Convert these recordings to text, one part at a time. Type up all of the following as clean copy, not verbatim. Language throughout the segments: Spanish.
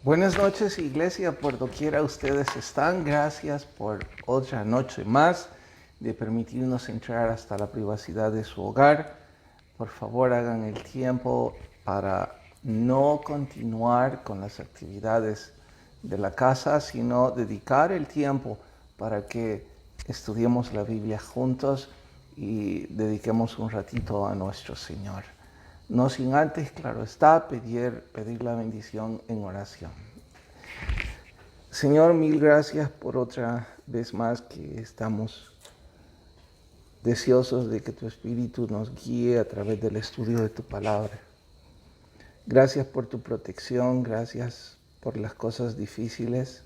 Buenas noches, iglesia, por doquiera ustedes están. Gracias por otra noche más de permitirnos entrar hasta la privacidad de su hogar. Por favor, hagan el tiempo para no continuar con las actividades de la casa, sino dedicar el tiempo para que estudiemos la Biblia juntos y dediquemos un ratito a nuestro Señor. No sin antes, claro está, pedir la bendición en oración. Señor, mil gracias por otra vez más que estamos deseosos de que tu Espíritu nos guíe a través del estudio de tu palabra. Gracias por tu protección, gracias por las cosas difíciles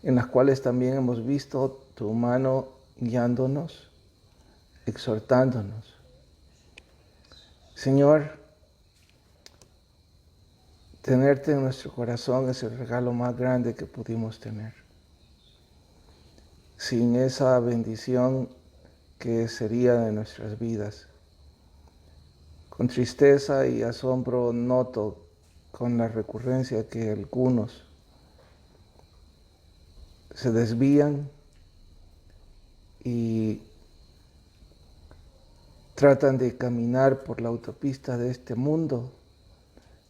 en las cuales también hemos visto tu mano guiándonos, exhortándonos. Señor, tenerte en nuestro corazón es el regalo más grande que pudimos tener. Sin esa bendición, ¿qué sería de nuestras vidas? Con tristeza y asombro noto con la recurrencia que algunos se desvían y tratan de caminar por la autopista de este mundo,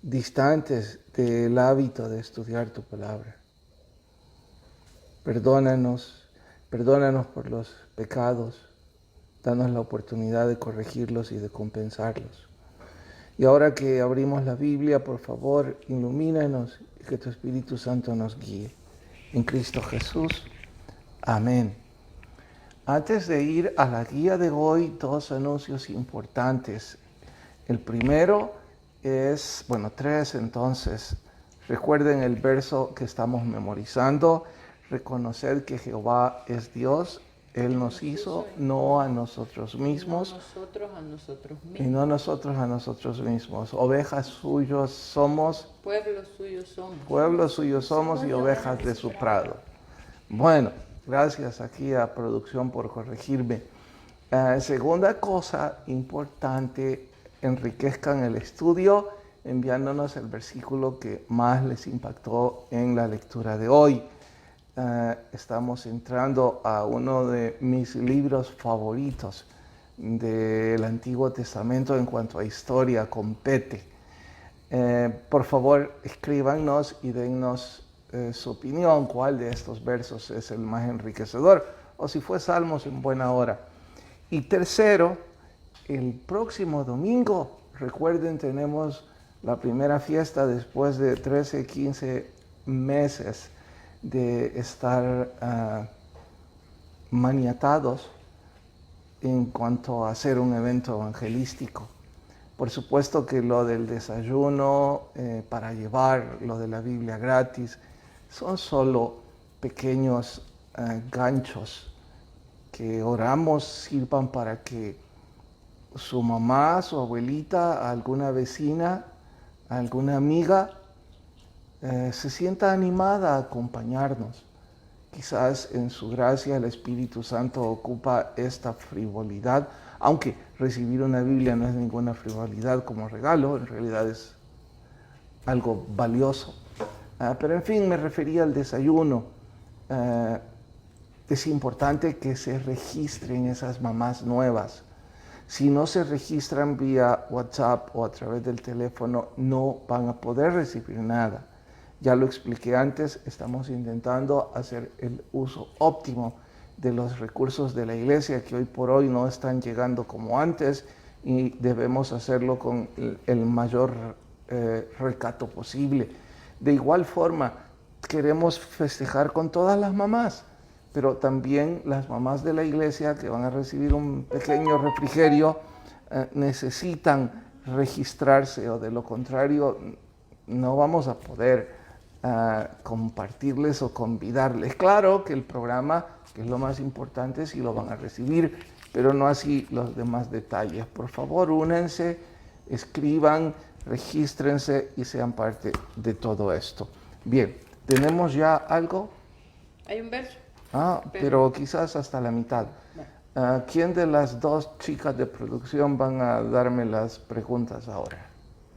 distantes del hábito de estudiar tu palabra. Perdónanos por los pecados, danos la oportunidad de corregirlos y de compensarlos. Y ahora que abrimos la Biblia, por favor, ilumínanos y que tu Espíritu Santo nos guíe. En Cristo Jesús. Amén. Antes de ir a la guía de hoy, dos anuncios importantes. El primero es, tres entonces. Recuerden el verso que estamos memorizando. Reconocer que Jehová es Dios. Él nos hizo, no a nosotros mismos. Y no nosotros a nosotros mismos. Ovejas suyos somos. Pueblo suyo somos y ovejas de su prado. Bueno, gracias aquí a producción por corregirme. Segunda cosa importante, enriquezcan el estudio enviándonos el versículo que más les impactó en la lectura de hoy. Estamos entrando a uno de mis libros favoritos del Antiguo Testamento en cuanto a historia compete. Por favor, escríbanos y dennos su opinión, cuál de estos versos es el más enriquecedor, o si fue Salmos en buena hora. Y tercero, el próximo domingo, recuerden, tenemos la primera fiesta después de 13, 15 meses de estar maniatados en cuanto a hacer un evento evangelístico. Por supuesto que lo del desayuno para llevar, lo de la Biblia gratis, son solo pequeños ganchos que oramos sirvan para que su mamá, su abuelita, alguna vecina, alguna amiga se sienta animada a acompañarnos. Quizás en su gracia el Espíritu Santo ocupa esta frivolidad, aunque recibir una Biblia no es ninguna frivolidad como regalo, en realidad es algo valioso. Pero en fin, me refería al desayuno. Es importante que se registren esas mamás nuevas. Si no se registran vía WhatsApp o a través del teléfono, no van a poder recibir nada. Ya lo expliqué antes, estamos intentando hacer el uso óptimo de los recursos de la iglesia que hoy por hoy no están llegando como antes y debemos hacerlo con el mayor recato posible. De igual forma, queremos festejar con todas las mamás, pero también las mamás de la iglesia que van a recibir un pequeño refrigerio necesitan registrarse, o de lo contrario no vamos a poder compartirles o convidarles. Claro que el programa, que es lo más importante, sí lo van a recibir, pero no así los demás detalles. Por favor, únanse, escriban, regístrense y sean parte de todo esto. Bien, ¿tenemos ya algo? Hay un verso. Pero quizás hasta la mitad. ¿Quién de las dos chicas de producción van a darme las preguntas ahora?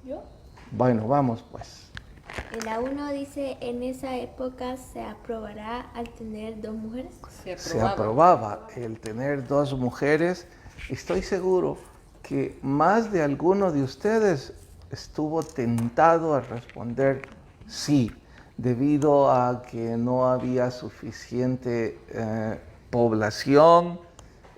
¿Yo? Bueno, vamos pues. En la 1 dice, en esa época se aprobará al tener 2 mujeres. Se aprobaba el tener 2 mujeres. Estoy seguro que más de alguno de ustedes estuvo tentado a responder sí, debido a que no había suficiente población,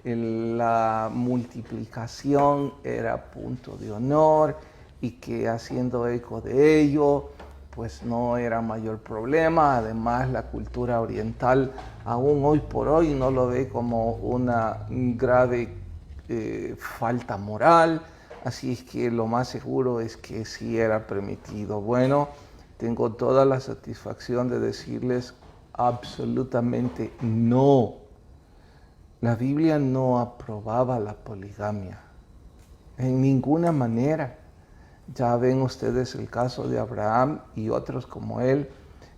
la multiplicación era punto de honor y que haciendo eco de ello, pues no era mayor problema. Además, la cultura oriental aún hoy por hoy no lo ve como una grave falta moral, así es que lo más seguro es que sí era permitido. Bueno, tengo toda la satisfacción de decirles absolutamente no. La Biblia no aprobaba la poligamia en ninguna manera. Ya ven ustedes el caso de Abraham y otros como él,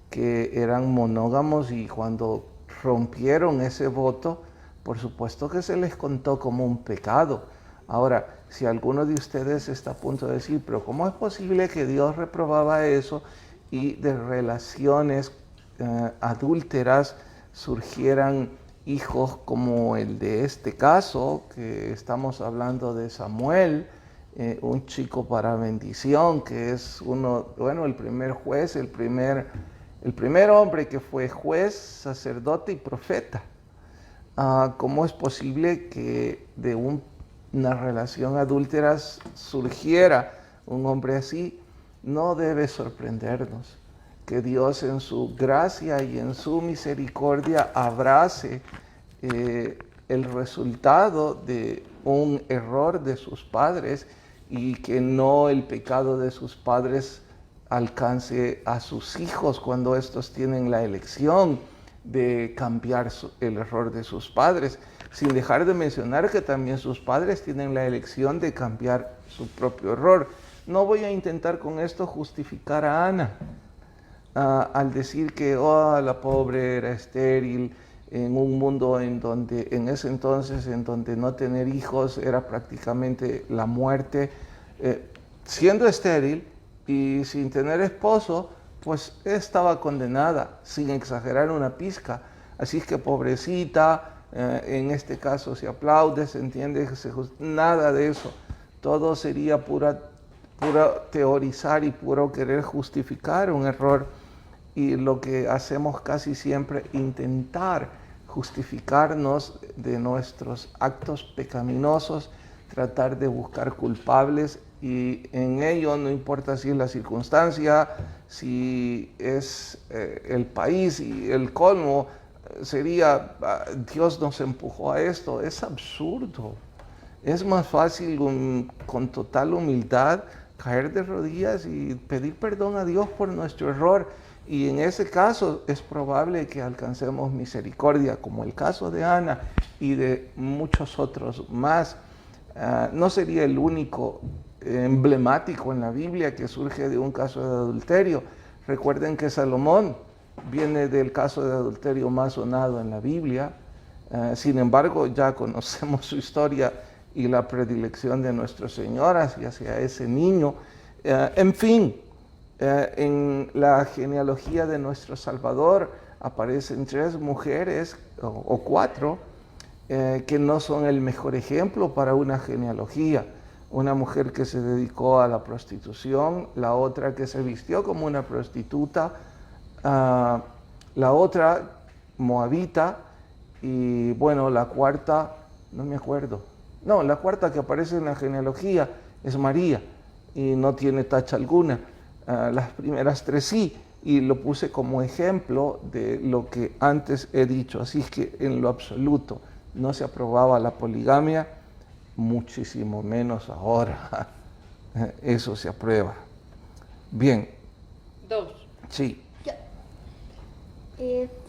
que eran monógamos, y cuando rompieron ese voto, por supuesto que se les contó como un pecado. Ahora, si alguno de ustedes está a punto de decir, pero ¿cómo es posible que Dios reprobaba eso y de relaciones adúlteras surgieran hijos como el de este caso, que estamos hablando de Samuel, un chico para bendición, que es el primer juez, el primer hombre que fue juez, sacerdote y profeta? ¿Cómo es posible que de una relación adúltera surgiera un hombre así? No debe sorprendernos que Dios en su gracia y en su misericordia abrace el resultado de un error de sus padres, y que no el pecado de sus padres alcance a sus hijos cuando estos tienen la elección de cambiar el error de sus padres, sin dejar de mencionar que también sus padres tienen la elección de cambiar su propio error. No voy a intentar con esto justificar a Ana al decir que la pobre era estéril en un mundo en donde en ese entonces en donde no tener hijos era prácticamente la muerte. Siendo estéril y sin tener esposo, pues estaba condenada, sin exagerar una pizca. Así es que pobrecita, en este caso se aplaude, se entiende, nada de eso. Todo sería pura teorizar y puro querer justificar un error. Y lo que hacemos casi siempre, intentar justificarnos de nuestros actos pecaminosos, tratar de buscar culpables, y en ello no importa si es la circunstancia, si es el país, y el colmo sería Dios nos empujó a esto. Es absurdo. Es más fácil con total humildad caer de rodillas y pedir perdón a Dios por nuestro error, y en ese caso es probable que alcancemos misericordia, como el caso de Ana y de muchos otros más. No sería el único emblemático en la Biblia que surge de un caso de adulterio. Recuerden que Salomón viene del caso de adulterio más sonado en la Biblia. Sin embargo, ya conocemos su historia y la predilección de Nuestro Señor hacia ese niño. En fin, en la genealogía de nuestro Salvador aparecen 3 mujeres o 4 que no son el mejor ejemplo para una genealogía. Una mujer que se dedicó a la prostitución, la otra que se vistió como una prostituta, la otra moabita, y bueno, la cuarta, no me acuerdo. No, la cuarta que aparece en la genealogía es María y no tiene tacha alguna. Las primeras 3 sí, y lo puse como ejemplo de lo que antes he dicho. Así es que en lo absoluto no se aprobaba la poligamia, muchísimo menos ahora. Eso se aprueba. Bien. 2. Sí.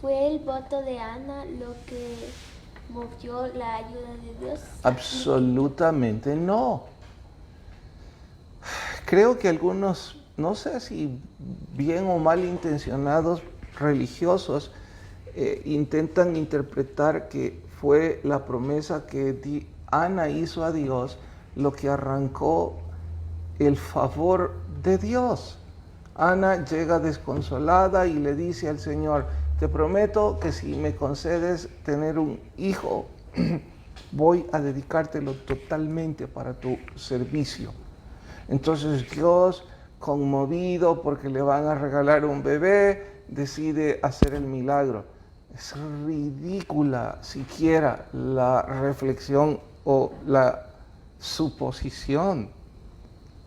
¿Fue el voto de Ana lo que movió la ayuda de Dios? Absolutamente no. Creo que algunos, no sé si bien o mal intencionados religiosos, intentan interpretar que fue la promesa que Ana hizo a Dios lo que arrancó el favor de Dios. Ana llega desconsolada y le dice al Señor, te prometo que si me concedes tener un hijo, voy a dedicártelo totalmente para tu servicio. Entonces Dios, conmovido porque le van a regalar un bebé, decide hacer el milagro. Es ridícula siquiera la reflexión o la suposición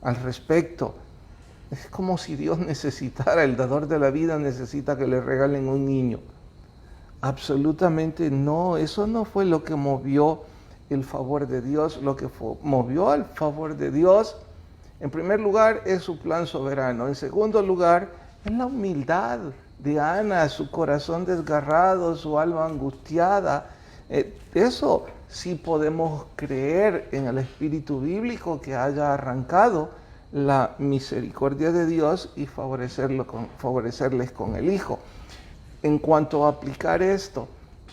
al respecto. Es como si Dios necesitara, el dador de la vida necesita que le regalen un niño. Absolutamente no, eso no fue lo que movió el favor de Dios. Lo que movió el favor de Dios, en primer lugar, es su plan soberano. En segundo lugar, es la humildad de Ana, su corazón desgarrado, su alma angustiada. Eso sí podemos creer en el espíritu bíblico que haya arrancado la misericordia de Dios y favorecerles con el Hijo. En cuanto a aplicar esto,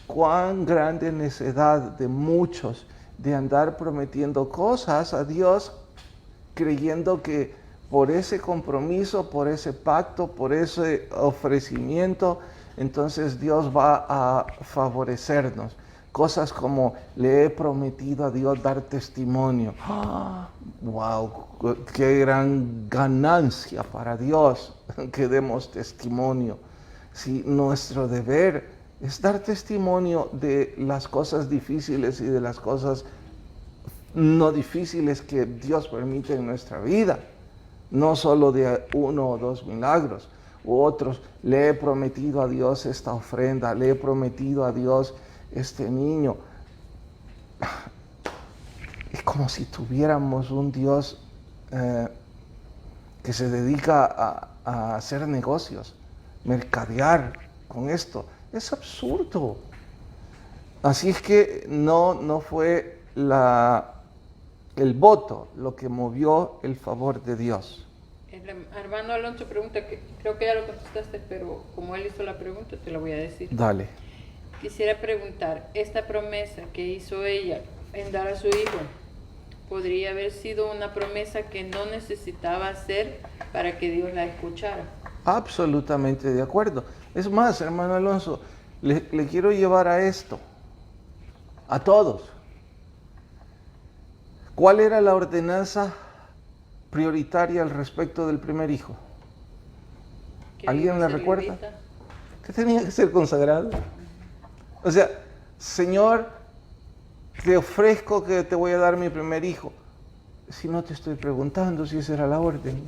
cuán grande necedad de muchos de andar prometiendo cosas a Dios, creyendo que por ese compromiso, por ese pacto, por ese ofrecimiento, entonces Dios va a favorecernos. Cosas como, le he prometido a Dios dar testimonio. ¡Ah! ¡Wow! ¡Qué gran ganancia para Dios que demos testimonio! Si nuestro deber es dar testimonio de las cosas difíciles y de las cosas no difíciles que Dios permite en nuestra vida, no solo de 1 o 2 milagros u otros. Le he prometido a Dios esta ofrenda, le he prometido a Dios este niño. Es como si tuviéramos un Dios que se dedica a hacer negocios, mercadear con esto. Es absurdo. Así es que no fue el voto lo que movió el favor de Dios. El hermano Alonso pregunta, que creo que ya lo contestaste, pero como él hizo la pregunta, te la voy a decir. Dale. Quisiera preguntar, esta promesa que hizo ella en dar a su hijo, ¿podría haber sido una promesa que no necesitaba hacer para que Dios la escuchara? Absolutamente de acuerdo. Es más, hermano Alonso, le quiero llevar a esto, a todos. ¿Cuál era la ordenanza prioritaria al respecto del primer hijo? ¿Alguien la recuerda? Que tenía que ser consagrado. O sea, Señor, te ofrezco que te voy a dar mi primer hijo. Si no te estoy preguntando si esa era la orden.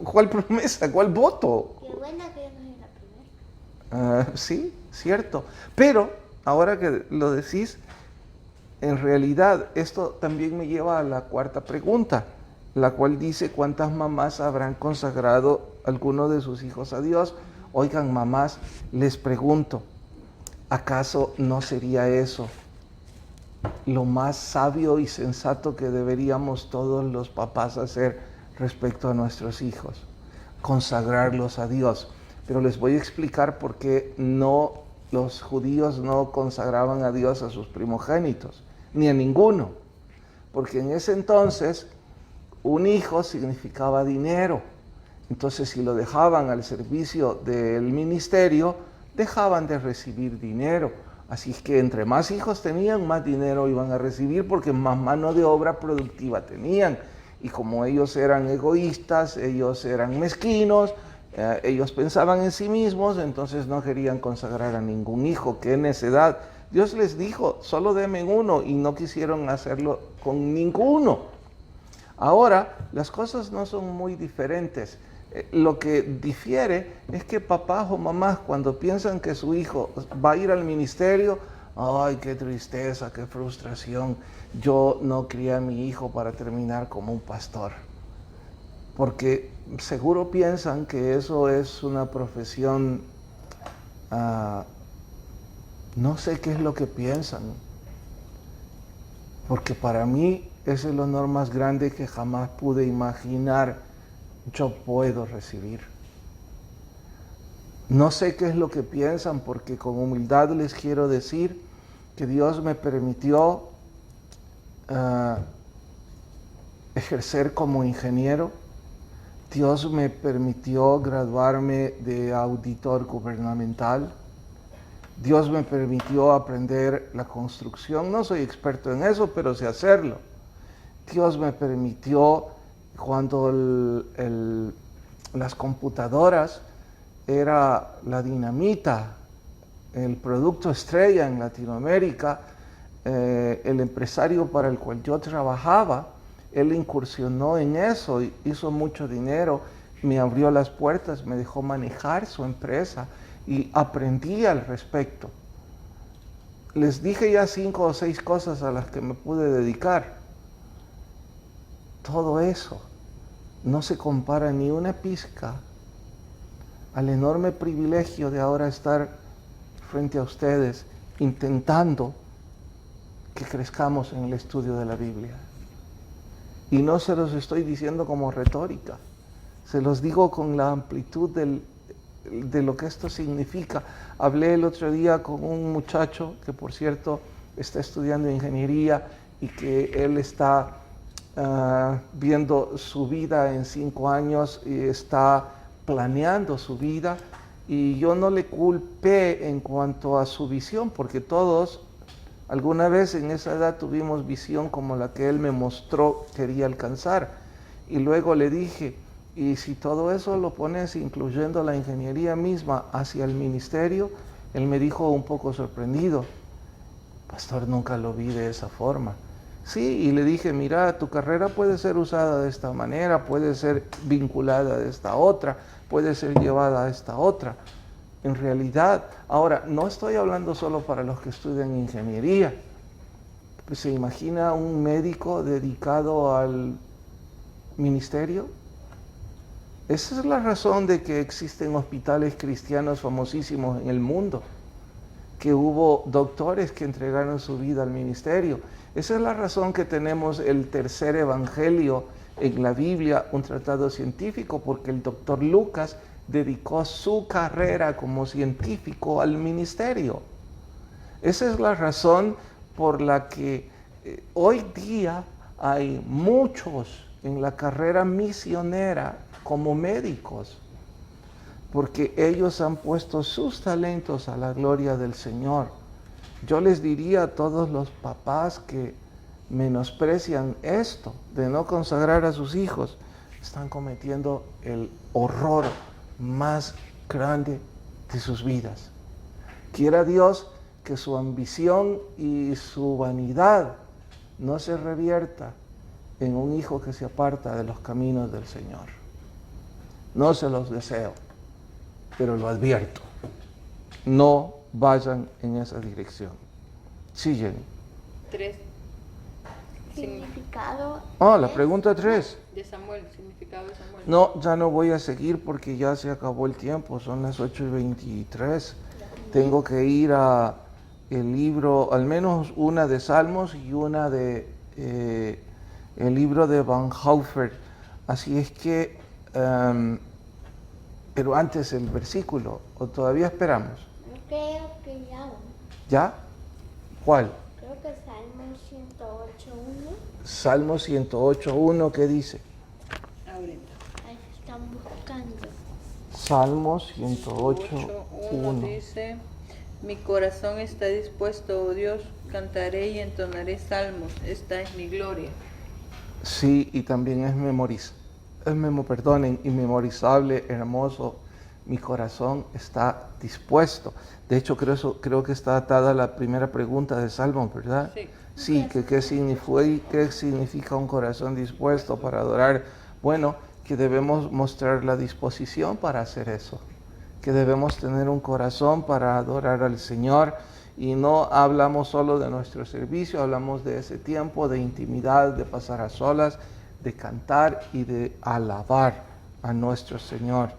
¿Cuál promesa? ¿Cuál voto? Qué buena que yo no soy la primera. Sí, cierto. Pero, ahora que lo decís, en realidad esto también me lleva a la cuarta pregunta, la cual dice, ¿cuántas mamás habrán consagrado alguno de sus hijos a Dios? Oigan, mamás, les pregunto, ¿acaso no sería eso lo más sabio y sensato que deberíamos todos los papás hacer respecto a nuestros hijos? Consagrarlos a Dios. Pero les voy a explicar por qué los judíos no consagraban a Dios a sus primogénitos, ni a ninguno. Porque en ese entonces un hijo significaba dinero. Entonces, si lo dejaban al servicio del ministerio, dejaban de recibir dinero. Así es que entre más hijos tenían, más dinero iban a recibir porque más mano de obra productiva tenían. Y como ellos eran egoístas, ellos eran mezquinos, ellos pensaban en sí mismos, entonces no querían consagrar a ningún hijo. ¡Qué necedad! Dios les dijo, solo denme uno, y no quisieron hacerlo con ninguno. Ahora, las cosas no son muy diferentes. Lo que difiere es que papás o mamás, cuando piensan que su hijo va a ir al ministerio, ¡ay, qué tristeza, qué frustración! Yo no crié a mi hijo para terminar como un pastor. Porque seguro piensan que eso es una profesión, no sé qué es lo que piensan. Porque para mí ese es el honor más grande que jamás pude imaginar yo puedo recibir. No sé qué es lo que piensan, porque con humildad les quiero decir que Dios me permitió ejercer como ingeniero, Dios me permitió graduarme de auditor gubernamental. Dios me permitió aprender la construcción. No soy experto en eso, pero sé hacerlo. Dios me permitió cuando las computadoras era la dinamita, el producto estrella en Latinoamérica, el empresario para el cual yo trabajaba, él incursionó en eso, hizo mucho dinero, me abrió las puertas, me dejó manejar su empresa y aprendí al respecto. Les dije ya 5 o 6 cosas a las que me pude dedicar. Todo eso no se compara ni una pizca al enorme privilegio de ahora estar frente a ustedes intentando que crezcamos en el estudio de la Biblia. Y no se los estoy diciendo como retórica, se los digo con la amplitud de lo que esto significa. Hablé el otro día con un muchacho que, por cierto, está estudiando ingeniería y que él está viendo su vida en 5 años y está planeando su vida, y yo no le culpé en cuanto a su visión, porque todos alguna vez en esa edad tuvimos visión como la que él me mostró quería alcanzar. Y luego le dije, y si todo eso lo pones, incluyendo la ingeniería misma, hacia el ministerio, él me dijo un poco sorprendido, pastor, nunca lo vi de esa forma. Sí, y le dije, mira, tu carrera puede ser usada de esta manera, puede ser vinculada de esta otra, puede ser llevada a esta otra. En realidad, ahora, no estoy hablando solo para los que estudian ingeniería. Pues, ¿se imagina un médico dedicado al ministerio? Esa es la razón de que existen hospitales cristianos famosísimos en el mundo, que hubo doctores que entregaron su vida al ministerio. Esa es la razón que tenemos el tercer evangelio en la Biblia, un tratado científico, porque el doctor Lucas dedicó su carrera como científico al ministerio. Esa es la razón por la que hoy día hay muchos en la carrera misionera como médicos, porque ellos han puesto sus talentos a la gloria del Señor. Yo les diría a todos los papás que menosprecian esto de no consagrar a sus hijos, están cometiendo el horror más grande de sus vidas. Quiera Dios que su ambición y su vanidad no se revierta en un hijo que se aparta de los caminos del Señor. No se los deseo, pero lo advierto. No vayan en esa dirección. Siguen. 3. Significado. La pregunta 3. De Samuel, significado de Samuel. No, ya no voy a seguir porque ya se acabó el tiempo, son las 8:23. Tengo que ir a el libro, al menos una de Salmos y una de el libro de Bonhoeffer. Así es que, pero antes el versículo, ¿o todavía esperamos? Creo que ya. ¿Ya? ¿Cuál? Creo que Salmo 108.1. Salmo 108.1, ¿qué dice? Ahorita. Ahí están buscando. Salmo 108.1. 1 dice, mi corazón está dispuesto, oh Dios, cantaré y entonaré salmos, esta es mi gloria. Sí, y también es inmemorizable, hermoso. Mi corazón está dispuesto. De hecho, creo que está atada a la primera pregunta de Salmo, ¿verdad? Sí. Sí, que qué significa un corazón dispuesto para adorar. Bueno, que debemos mostrar la disposición para hacer eso. Que debemos tener un corazón para adorar al Señor. Y no hablamos solo de nuestro servicio, hablamos de ese tiempo de intimidad, de pasar a solas, de cantar y de alabar a nuestro Señor.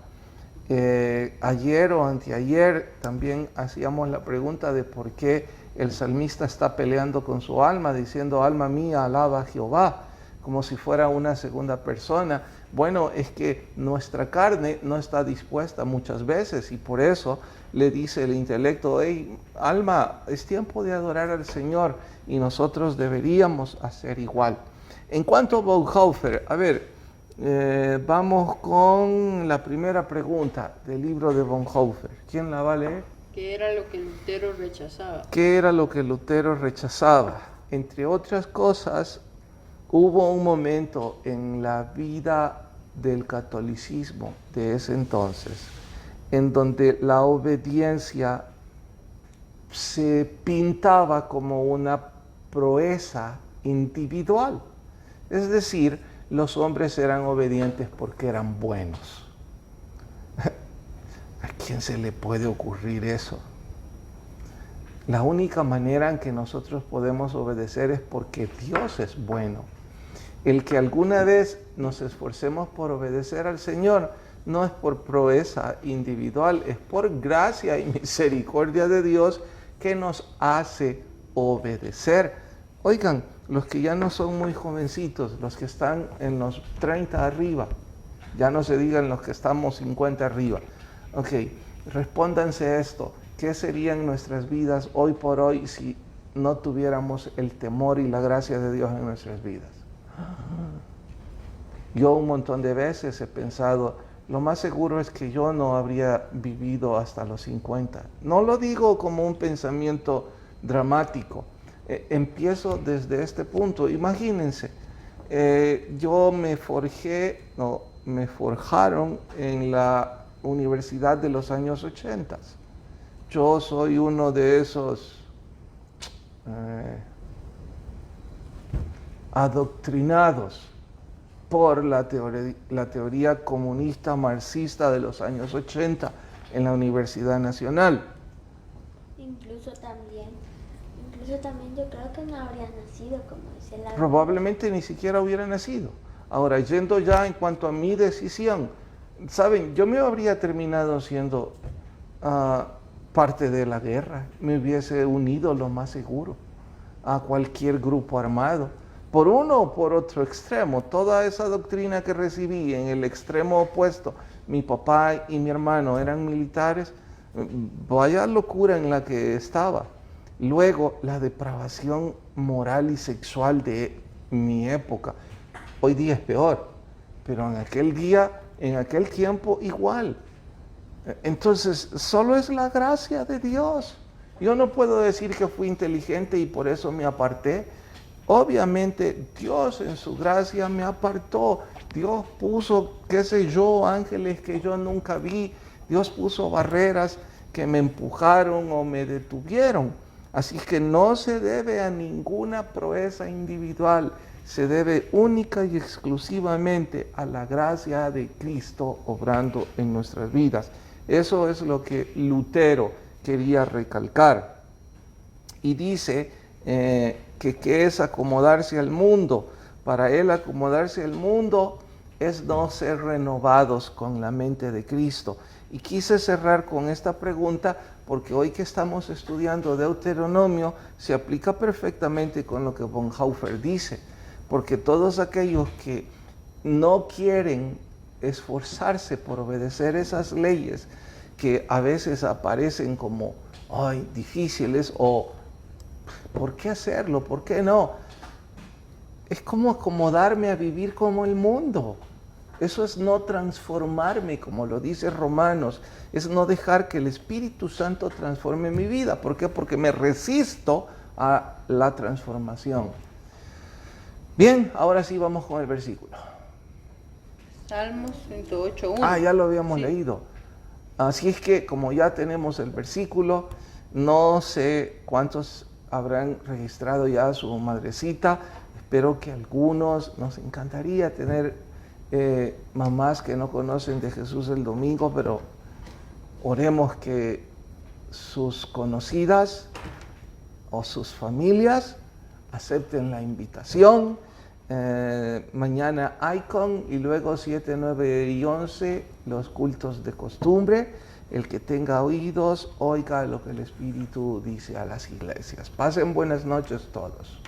Ayer o anteayer también hacíamos la pregunta de por qué el salmista está peleando con su alma, diciendo, alma mía, alaba a Jehová, como si fuera una segunda persona. Bueno, es que nuestra carne no está dispuesta muchas veces y por eso le dice el intelecto, hey, alma, es tiempo de adorar al Señor y nosotros deberíamos hacer igual. En cuanto a Bonhoeffer, a ver, Vamos con la primera pregunta del libro de Bonhoeffer. ¿Quién la va a leer? ¿Qué era lo que Lutero rechazaba? ¿Qué era lo que Lutero rechazaba? Entre otras cosas, hubo un momento en la vida del catolicismo de ese entonces en donde la obediencia se pintaba como una proeza individual. Es decir, los hombres eran obedientes porque eran buenos. ¿A quién se le puede ocurrir eso? La única manera en que nosotros podemos obedecer es porque Dios es bueno. El que alguna vez nos esforcemos por obedecer al Señor no es por proeza individual, es por gracia y misericordia de Dios que nos hace obedecer. Oigan, los que ya no son muy jovencitos, los que están en los 30 arriba, ya no se digan los que estamos 50 arriba. Ok, respóndanse esto. ¿Qué serían nuestras vidas hoy por hoy si no tuviéramos el temor y la gracia de Dios en nuestras vidas? Yo un montón de veces he pensado, lo más seguro es que yo no habría vivido hasta los 50. No lo digo como un pensamiento dramático. Empiezo desde este punto. Imagínense, me forjaron en la universidad de los años 80. Yo soy uno de esos adoctrinados por la teoría comunista marxista de los años 80 en la Universidad Nacional. Incluso también yo creo que no habría nacido, como dice la Probablemente ni siquiera hubiera nacido. Ahora, yendo ya en cuanto a mi decisión, saben, yo me habría terminado siendo parte de la guerra, me hubiese unido lo más seguro a cualquier grupo armado, por uno o por otro extremo. Toda esa doctrina que recibí en el extremo opuesto, mi papá y mi hermano eran militares, vaya locura en la que estaba. Luego, la depravación moral y sexual de mi época, hoy día es peor, pero en aquel tiempo igual. Entonces, solo es la gracia de Dios. Yo no puedo decir que fui inteligente y por eso me aparté. Obviamente, Dios en su gracia me apartó. Dios puso, qué sé yo, ángeles que yo nunca vi. Dios puso barreras que me empujaron o me detuvieron. Así que no se debe a ninguna proeza individual. Se debe única y exclusivamente a la gracia de Cristo obrando en nuestras vidas. Eso es lo que Lutero quería recalcar. Y dice que es acomodarse al mundo. Para él acomodarse al mundo es no ser renovados con la mente de Cristo. Y quise cerrar con esta pregunta porque hoy que estamos estudiando Deuteronomio se aplica perfectamente con lo que Bonhoeffer dice. Porque todos aquellos que no quieren esforzarse por obedecer esas leyes que a veces aparecen como difíciles o ¿por qué hacerlo? ¿Por qué no? Es como acomodarme a vivir como el mundo. Eso es no transformarme, como lo dice Romanos. Es no dejar que el Espíritu Santo transforme mi vida. ¿Por qué? Porque me resisto a la transformación. Bien, ahora sí vamos con el versículo. Salmos 108:1. Ya lo habíamos leído. Así es que como ya tenemos el versículo, no sé cuántos habrán registrado ya a su madrecita. Espero que algunos, nos encantaría tener mamás que no conocen de Jesús el domingo, pero oremos que sus conocidas o sus familias acepten la invitación. Mañana Icon y luego 7, 9 y 11 los cultos de costumbre. El que tenga oídos, oiga lo que el Espíritu dice a las iglesias. Pasen buenas noches todos.